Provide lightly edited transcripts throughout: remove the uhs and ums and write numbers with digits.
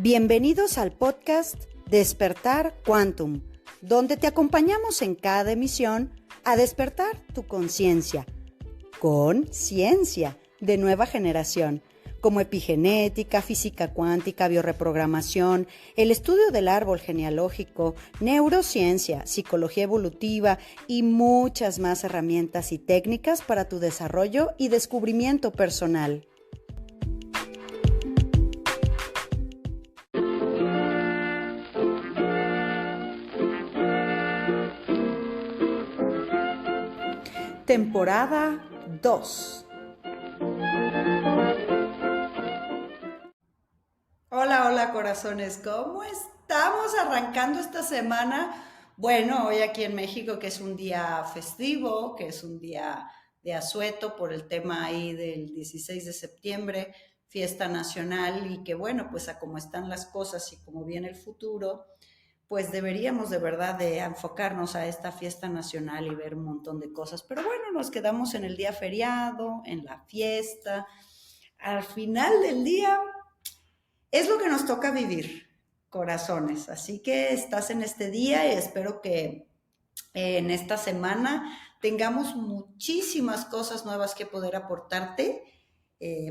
Bienvenidos al podcast Despertar Quantum, donde te acompañamos en cada emisión a despertar tu conciencia con ciencia de nueva generación, como epigenética, física cuántica, biorreprogramación, el estudio del árbol genealógico, neurociencia, psicología evolutiva y muchas más herramientas y técnicas para tu desarrollo y descubrimiento personal. Temporada 2. Hola corazones, ¿cómo estamos arrancando esta semana? Bueno, hoy aquí en México, que es un día festivo, que es un día de asueto por el tema ahí del 16 de septiembre, fiesta nacional, y que bueno, pues a cómo están las cosas y cómo viene el futuro, pues deberíamos de verdad de enfocarnos a esta fiesta nacional y ver un montón de cosas. Pero bueno, nos quedamos en el día feriado, en la fiesta. Al final del día es lo que nos toca vivir, corazones. Así que estás en este día y espero que en esta semana tengamos muchísimas cosas nuevas que poder aportarte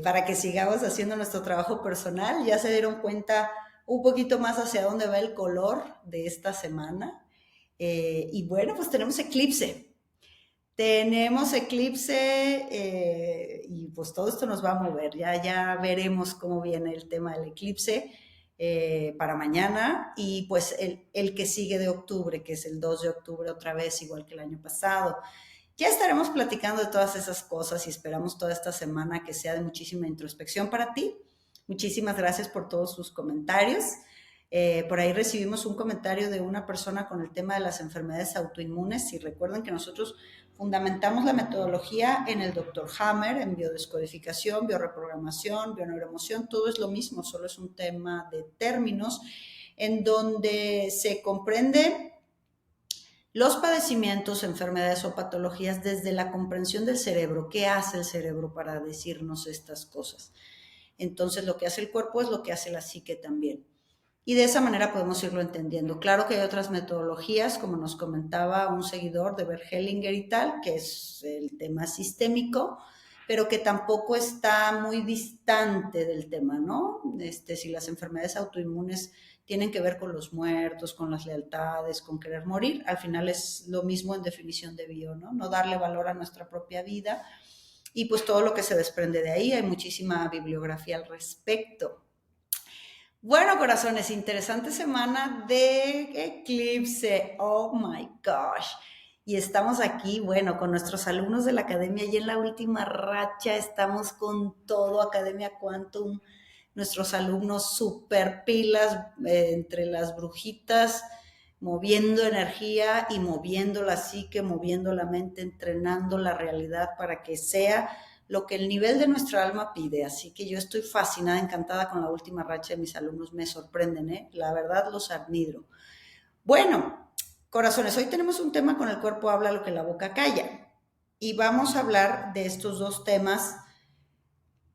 para que sigamos haciendo nuestro trabajo personal. Ya se dieron cuenta un poquito más hacia dónde va el color de esta semana. Y bueno, pues tenemos eclipse. Y pues todo esto nos va a mover. Ya veremos cómo viene el tema del eclipse para mañana y pues el que sigue de octubre, que es el 2 de octubre otra vez, igual que el año pasado. Ya estaremos platicando de todas esas cosas y esperamos toda esta semana que sea de muchísima introspección para ti. Muchísimas gracias por todos sus comentarios. Por ahí recibimos un comentario de una persona con el tema de las enfermedades autoinmunes. Y recuerden que nosotros fundamentamos la metodología en el Dr. Hammer, en biodescodificación, biorreprogramación, bioneuroemoción. Todo es lo mismo, solo es un tema de términos en donde se comprende los padecimientos, enfermedades o patologías desde la comprensión del cerebro. ¿Qué hace el cerebro para decirnos estas cosas? Entonces, lo que hace el cuerpo es lo que hace la psique también. Y de esa manera podemos irlo entendiendo. Claro que hay otras metodologías, como nos comentaba un seguidor de Bert Hellinger y tal, que es el tema sistémico, pero que tampoco está muy distante del tema, ¿no? Si las enfermedades autoinmunes tienen que ver con los muertos, con las lealtades, con querer morir, al final es lo mismo en definición de bio, ¿no? No darle valor a nuestra propia vida y pues todo lo que se desprende de ahí. Hay muchísima bibliografía al respecto. Bueno, corazones, interesante semana de eclipse. Oh my gosh. Y estamos aquí, bueno, con nuestros alumnos de la academia y en la última racha estamos con todo, Academia Quantum, nuestros alumnos super pilas entre las brujitas, moviendo energía y moviendo la psique, moviendo la mente, entrenando la realidad para que sea lo que el nivel de nuestra alma pide. Así que yo estoy fascinada, encantada con la última racha de mis alumnos. Me sorprenden, ¿eh? La verdad los admiro. Bueno, corazones, hoy tenemos un tema con el cuerpo habla lo que la boca calla. Y vamos a hablar de estos dos temas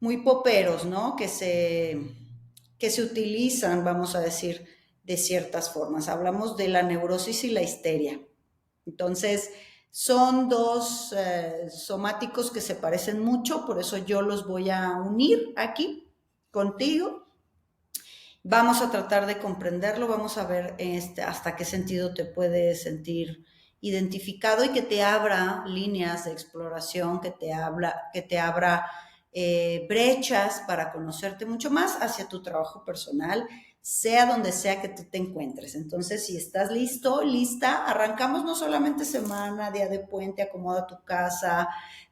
muy poperos, ¿no? Que se utilizan, vamos a decir, de ciertas formas. Hablamos de la neurosis y la histeria. Entonces, son dos somáticos que se parecen mucho, por eso yo los voy a unir aquí contigo. Vamos a tratar de comprenderlo, vamos a ver hasta qué sentido te puedes sentir identificado y que te abra líneas de exploración, que te abra brechas para conocerte mucho más hacia tu trabajo personal, sea donde sea que tú te encuentres. Entonces, si estás listo, lista, arrancamos no solamente semana, día de puente, acomoda tu casa,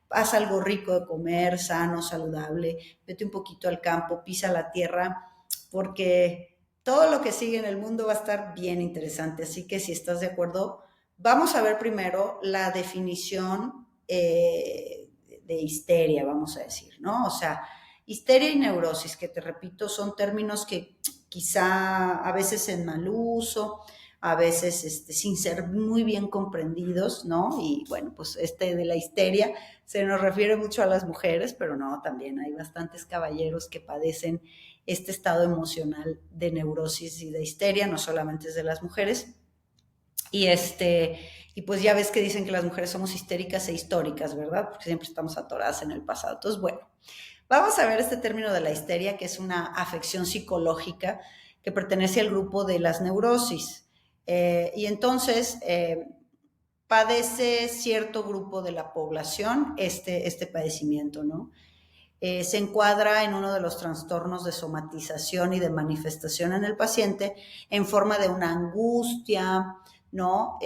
haz algo rico de comer, sano, saludable, vete un poquito al campo, pisa la tierra, porque todo lo que sigue en el mundo va a estar bien interesante. Así que si estás de acuerdo, vamos a ver primero la definición de histeria, vamos a decir, ¿no? O sea, histeria y neurosis, que te repito, son términos que quizá a veces en mal uso, a veces sin ser muy bien comprendidos, ¿no? Y bueno, pues de la histeria se nos refiere mucho a las mujeres, pero no, también hay bastantes caballeros que padecen este estado emocional de neurosis y de histeria, no solamente es de las mujeres. Y pues ya ves que dicen que las mujeres somos histéricas e históricas, ¿verdad? Porque siempre estamos atoradas en el pasado. Entonces, bueno, vamos a ver este término de la histeria, que es una afección psicológica que pertenece al grupo de las neurosis. Y entonces padece cierto grupo de la población este padecimiento, ¿no? Se encuadra en uno de los trastornos de somatización y de manifestación en el paciente en forma de una angustia, ¿no?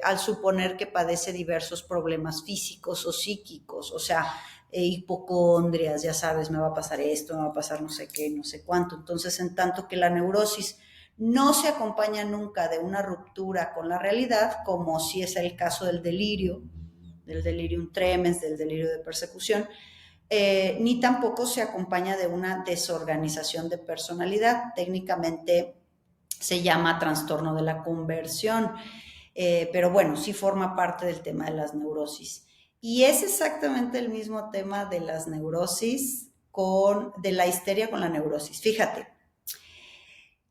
Al suponer que padece diversos problemas físicos o psíquicos, o sea, hipocondrias, ya sabes, me va a pasar esto, me va a pasar no sé qué, no sé cuánto. Entonces, en tanto que la neurosis no se acompaña nunca de una ruptura con la realidad, como si es el caso del delirium tremens, del delirio de persecución, ni tampoco se acompaña de una desorganización de personalidad. Técnicamente se llama trastorno de la conversión, pero bueno, sí forma parte del tema de las neurosis. Y es exactamente el mismo tema de las neurosis de la histeria con la neurosis. Fíjate,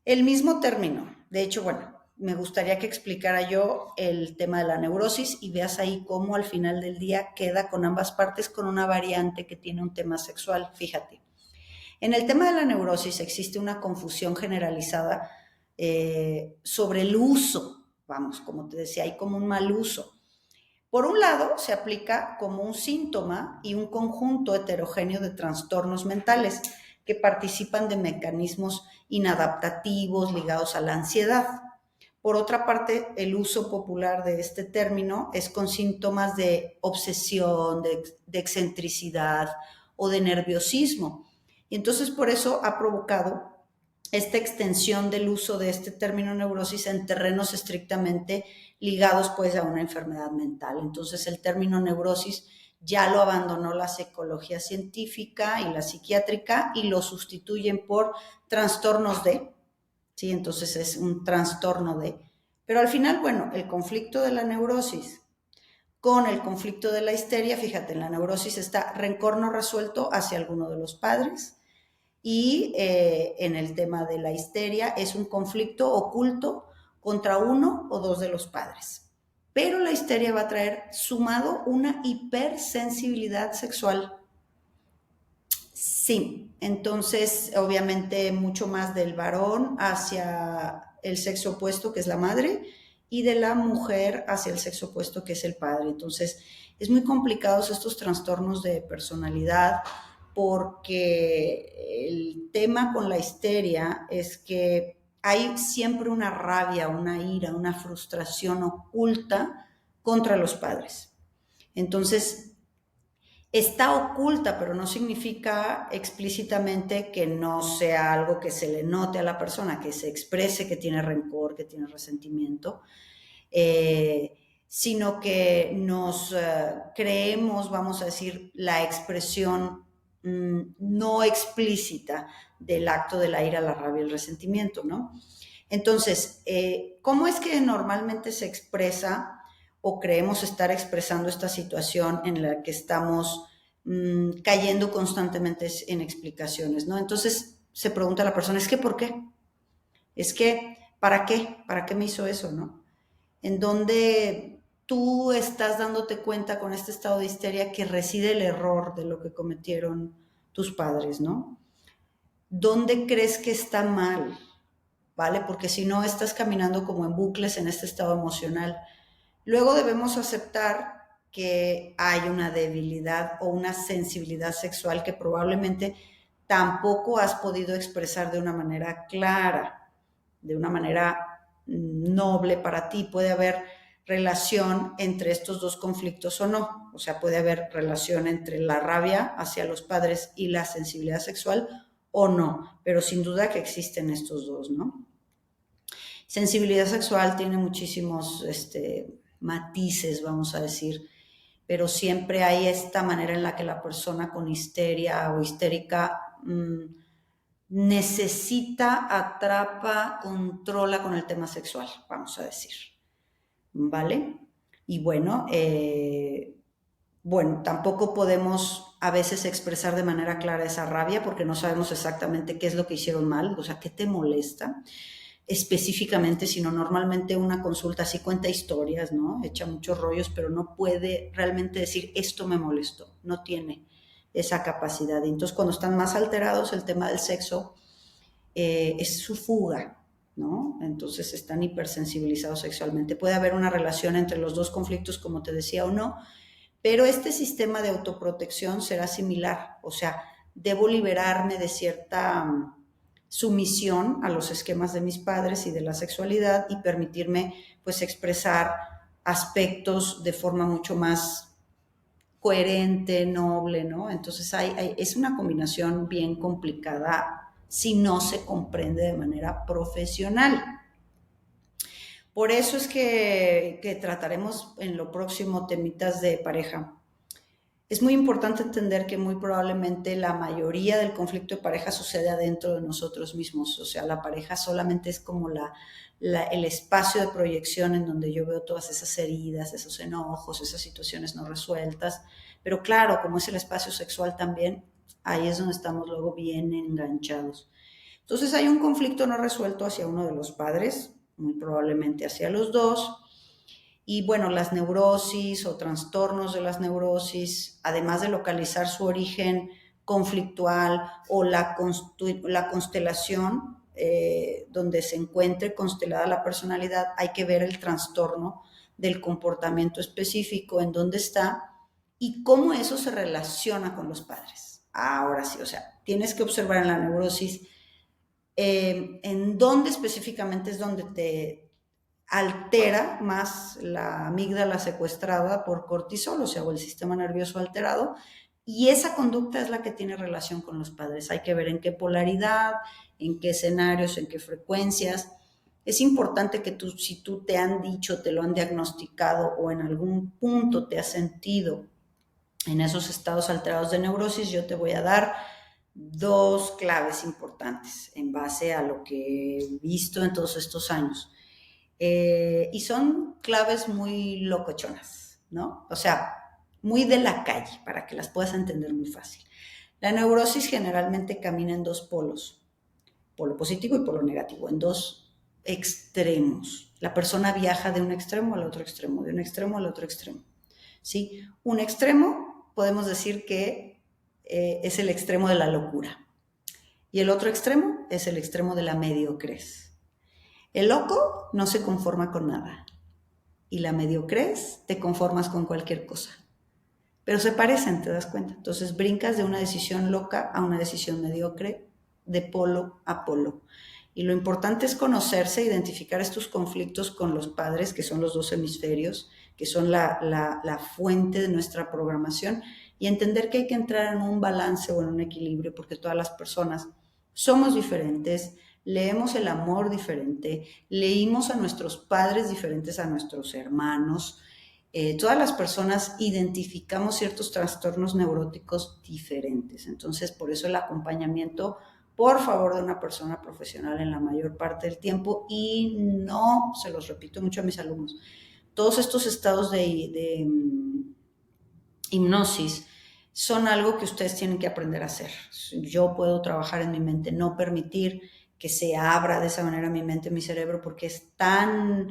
el mismo término. De hecho, bueno, me gustaría que explicara yo el tema de la neurosis y veas ahí cómo al final del día queda con ambas partes con una variante que tiene un tema sexual. Fíjate. En el tema de la neurosis existe una confusión generalizada sobre el uso. Vamos, como te decía, hay como un mal uso. Por un lado, se aplica como un síntoma y un conjunto heterogéneo de trastornos mentales que participan de mecanismos inadaptativos ligados a la ansiedad. Por otra parte, el uso popular de este término es con síntomas de obsesión, de excentricidad o de nerviosismo. Y entonces por eso ha provocado esta extensión del uso de este término neurosis en terrenos estrictamente ligados pues a una enfermedad mental. Entonces el término neurosis ya lo abandonó la psicología científica y la psiquiátrica y lo sustituyen por trastornos de, ¿sí? Entonces es un trastorno de. Pero al final, bueno, el conflicto de la neurosis con el conflicto de la histeria, fíjate, en la neurosis está rencor no resuelto hacia alguno de los padres, y en el tema de la histeria es un conflicto oculto contra uno o dos de los padres. Pero la histeria va a traer sumado una hipersensibilidad sexual. Sí, entonces obviamente mucho más del varón hacia el sexo opuesto, que es la madre, y de la mujer hacia el sexo opuesto, que es el padre. Entonces es muy complicados estos trastornos de personalidad, porque el tema con la histeria es que hay siempre una rabia, una ira, una frustración oculta contra los padres. Entonces, está oculta, pero no significa explícitamente que no sea algo que se le note a la persona, que se exprese que tiene rencor, que tiene resentimiento, eh, sino que nos creemos, vamos a decir, la expresión no explícita del acto de la ira, la rabia y el resentimiento, ¿no? Entonces, ¿cómo es que normalmente se expresa o creemos estar expresando esta situación en la que estamos cayendo constantemente en explicaciones, ¿no? Entonces se pregunta a la persona, ¿es que por qué? Es que, ¿para qué? ¿Para qué me hizo eso, no? En donde tú estás dándote cuenta con este estado de histeria que reside el error de lo que cometieron tus padres, ¿no? ¿Dónde crees que está mal? ¿Vale? Porque si no, estás caminando como en bucles en este estado emocional. Luego debemos aceptar que hay una debilidad o una sensibilidad sexual que probablemente tampoco has podido expresar de una manera clara, de una manera noble para ti. Puede haber relación entre estos dos conflictos o no. O sea, puede haber relación entre la rabia hacia los padres y la sensibilidad sexual o no, pero sin duda que existen estos dos, ¿no? Sensibilidad sexual tiene muchísimos matices, vamos a decir, pero siempre hay esta manera en la que la persona con histeria o histérica necesita, atrapa, controla con el tema sexual, vamos a decir, ¿vale? Y bueno, tampoco podemos a veces expresar de manera clara esa rabia porque no sabemos exactamente qué es lo que hicieron mal, o sea, qué te molesta específicamente, sino normalmente una consulta sí cuenta historias, ¿no? Echa muchos rollos, pero no puede realmente decir esto me molestó, no tiene esa capacidad. Y entonces cuando están más alterados, el tema del sexo es su fuga, ¿no? Entonces están hipersensibilizados sexualmente. Puede haber una relación entre los dos conflictos, como te decía, o no, pero este sistema de autoprotección será similar, o sea, debo liberarme de cierta sumisión a los esquemas de mis padres y de la sexualidad y permitirme pues expresar aspectos de forma mucho más coherente, noble, ¿no? Entonces es una combinación bien complicada si no se comprende de manera profesional. Por eso es que trataremos en lo próximo temitas de pareja. Es muy importante entender que muy probablemente la mayoría del conflicto de pareja sucede adentro de nosotros mismos. O sea, la pareja solamente es como el espacio de proyección en donde yo veo todas esas heridas, esos enojos, esas situaciones no resueltas. Pero claro, como es el espacio sexual también, ahí es donde estamos luego bien enganchados. Entonces hay un conflicto no resuelto hacia uno de los padres, muy probablemente hacia los dos. Y bueno, las neurosis o trastornos de las neurosis, además de localizar su origen conflictual o la constelación donde se encuentre constelada la personalidad, hay que ver el trastorno del comportamiento específico, en dónde está y cómo eso se relaciona con los padres. Ahora sí, o sea, tienes que observar en la neurosis en dónde específicamente es donde te altera más la amígdala secuestrada por cortisol, o sea, o el sistema nervioso alterado, y esa conducta es la que tiene relación con los padres. Hay que ver en qué polaridad, en qué escenarios, en qué frecuencias. Es importante que tú, si tú te han dicho, te lo han diagnosticado o en algún punto te has sentido en esos estados alterados de neurosis, yo te voy a dar dos claves importantes en base a lo que he visto en todos estos años. Y son claves muy locochonas, ¿no? O sea, muy de la calle, para que las puedas entender muy fácil. La neurosis generalmente camina en dos polos, polo positivo y polo negativo, en dos extremos. La persona viaja de un extremo al otro extremo, de un extremo al otro extremo. ¿Sí? Un extremo, podemos decir que es el extremo de la locura. Y el otro extremo es el extremo de la mediocres. El loco no se conforma con nada. Y la mediocres te conformas con cualquier cosa. Pero se parecen, te das cuenta. Entonces brincas de una decisión loca a una decisión mediocre, de polo a polo. Y lo importante es conocerse, identificar estos conflictos con los padres, que son los dos hemisferios, que son la fuente de nuestra programación, y entender que hay que entrar en un balance o en un equilibrio, porque todas las personas somos diferentes, leemos el amor diferente, leímos a nuestros padres diferentes a nuestros hermanos. Todas las personas identificamos ciertos trastornos neuróticos diferentes. Entonces, por eso el acompañamiento, por favor, de una persona profesional en la mayor parte del tiempo, y no, se los repito mucho a mis alumnos, todos estos estados de hipnosis son algo que ustedes tienen que aprender a hacer. Yo puedo trabajar en mi mente, no permitir que se abra de esa manera mi mente, mi cerebro, porque es tan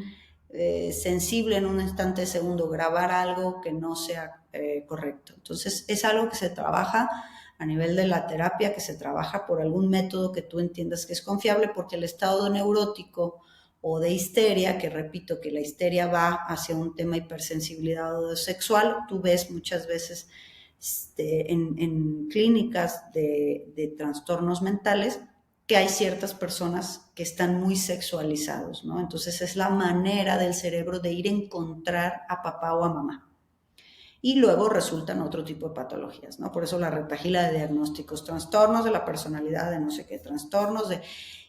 sensible en un instante de segundo grabar algo que no sea correcto. Entonces es algo que se trabaja a nivel de la terapia, que se trabaja por algún método que tú entiendas que es confiable, porque el estado neurótico o de histeria, que repito que la histeria va hacia un tema de hipersensibilidad o de sexual, tú ves muchas veces en clínicas de trastornos mentales que hay ciertas personas que están muy sexualizados, ¿no? Entonces es la manera del cerebro de ir a encontrar a papá o a mamá. Y luego resultan otro tipo de patologías, ¿no? Por eso la retahíla de diagnósticos, trastornos de la personalidad, de no sé qué, trastornos de...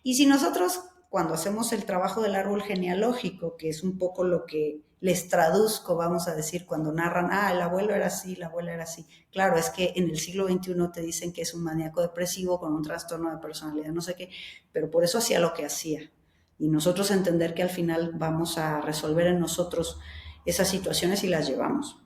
Y si nosotros, cuando hacemos el trabajo del árbol genealógico, que es un poco lo que les traduzco, vamos a decir, cuando narran, el abuelo era así, la abuela era así. Claro, es que en el siglo XXI te dicen que es un maníaco depresivo con un trastorno de personalidad, no sé qué, pero por eso hacía lo que hacía. Y nosotros entender que al final vamos a resolver en nosotros esas situaciones y las llevamos.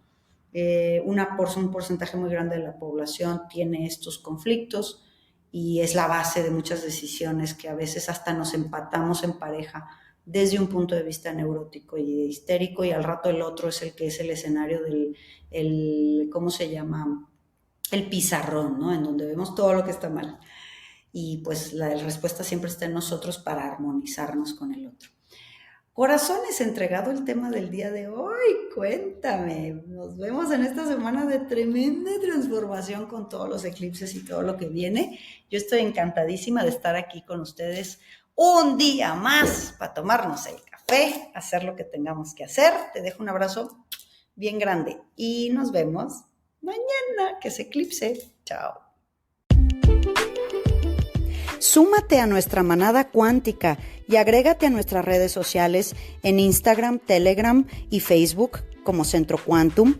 un porcentaje muy grande de la población tiene estos conflictos y es la base de muchas decisiones que a veces hasta nos empatamos en pareja desde un punto de vista neurótico y histérico, y al rato el otro es el que es el escenario del ¿cómo se llama? El pizarrón, ¿no? En donde vemos todo lo que está mal. Y pues la respuesta siempre está en nosotros para armonizarnos con el otro. Corazones, entregado el tema del día de hoy, cuéntame, nos vemos en esta semana de tremenda transformación con todos los eclipses y todo lo que viene. Yo estoy encantadísima de estar aquí con ustedes un día más para tomarnos el café, hacer lo que tengamos que hacer. Te dejo un abrazo bien grande y nos vemos mañana, que es eclipse. Chao. Súmate a nuestra manada cuántica y agrégate a nuestras redes sociales en Instagram, Telegram y Facebook como Centro Quantum.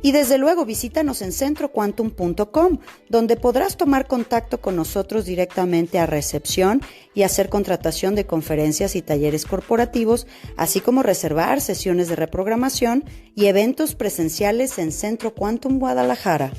Y desde luego visítanos en centroquantum.com, donde podrás tomar contacto con nosotros directamente a recepción y hacer contratación de conferencias y talleres corporativos, así como reservar sesiones de reprogramación y eventos presenciales en Centro Quantum Guadalajara.